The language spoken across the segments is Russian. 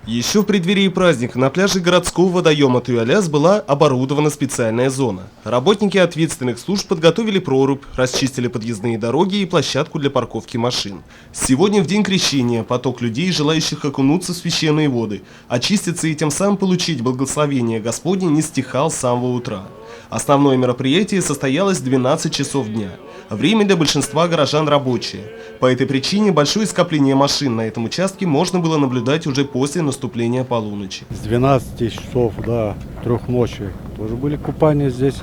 Еще в преддверии праздника на пляже городского водоема Туяляс была оборудована специальная зона. Работники ответственных служб подготовили прорубь, расчистили подъездные дороги и площадку для парковки машин. Сегодня в день крещения поток людей, желающих окунуться в священные воды, очиститься и тем самым получить благословение Господне, не стихал с самого утра. Основное мероприятие состоялось в 12 часов дня. Время для большинства горожан рабочее. По этой причине большое скопление машин на этом участке можно было наблюдать уже после наступления полуночи. С 12 часов до 3 ночи тоже были купания здесь.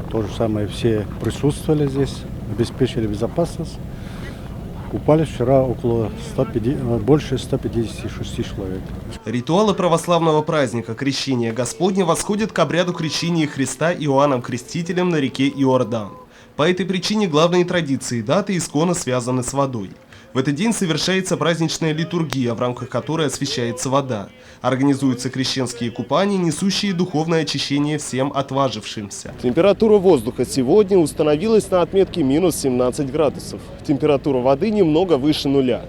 То же самое, все присутствовали здесь, обеспечили безопасность. Купались вчера больше 156 человек. Ритуалы православного праздника Крещения Господня восходят к обряду крещения Христа Иоанном Крестителем на реке Иордан. По этой причине главные традиции и даты исконно связаны с водой. В этот день совершается праздничная литургия, в рамках которой освящается вода. Организуются крещенские купания, несущие духовное очищение всем отважившимся. Температура воздуха сегодня установилась на отметке минус 17 градусов. Температура воды немного выше нуля.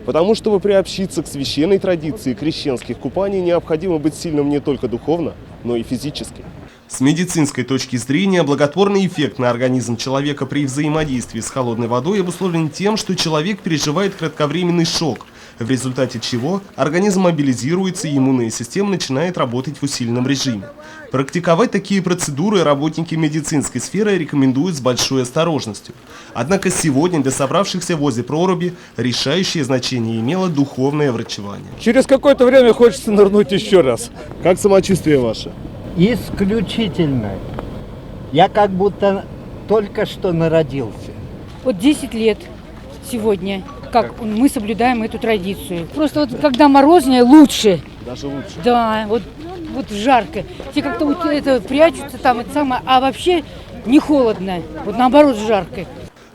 Потому чтобы приобщиться к священной традиции крещенских купаний, необходимо быть сильным не только духовно, но и физически. С медицинской точки зрения, благотворный эффект на организм человека при взаимодействии с холодной водой обусловлен тем, что человек переживает кратковременный шок, в результате чего организм мобилизируется и иммунная система начинает работать в усиленном режиме. Практиковать такие процедуры работники медицинской сферы рекомендуют с большой осторожностью. Однако сегодня для собравшихся возле проруби решающее значение имело духовное врачевание. Через какое-то время хочется нырнуть еще раз. Как самочувствие ваше? Исключительно. Я как будто только что народился. Вот 10 лет сегодня, как мы соблюдаем эту традицию. Просто вот когда морозное, лучше. Даже лучше? Да, вот жарко. Все как-то вот это прячутся там, это самое, а вообще не холодно, вот наоборот жарко.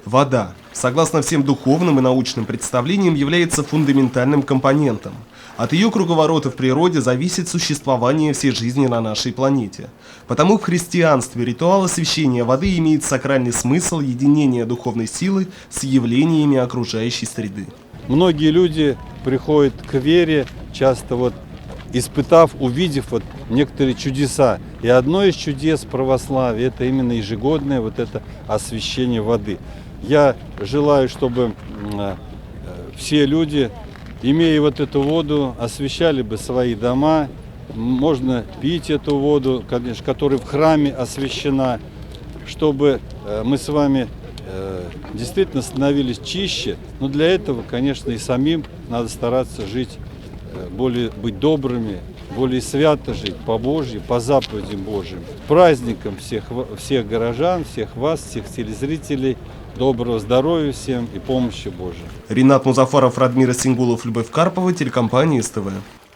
Вода, согласно всем духовным и научным представлениям, является фундаментальным компонентом. От ее круговорота в природе зависит существование всей жизни на нашей планете. Потому в христианстве ритуал освящения воды имеет сакральный смысл единения духовной силы с явлениями окружающей среды. Многие люди приходят к вере, часто испытав, увидев некоторые чудеса. И одно из чудес православия – это именно ежегодное это освящение воды. Я желаю, чтобы все люди, имея эту воду, освящали бы свои дома. Можно пить эту воду, конечно, которая в храме освящена, чтобы мы с вами действительно становились чище. Но для этого, конечно, и самим надо стараться жить, быть добрыми, более свято жить по Божьей, по заповедям Божьим. Праздником всех горожан, всех вас, всех телезрителей. Доброго здоровья всем и помощи Божией. Ринат Музафаров, Радмир Сингулов, Любовь Карпова, телекомпания СТВ.